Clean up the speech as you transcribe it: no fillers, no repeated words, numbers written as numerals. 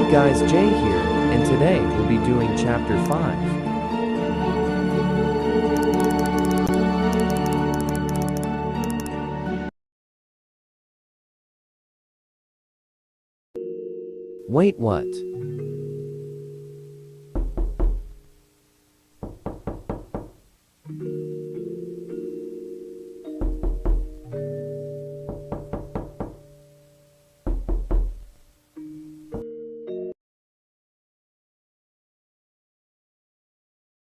Hey guys, Jay here, and today we'll be doing chapter 5. Wait, what?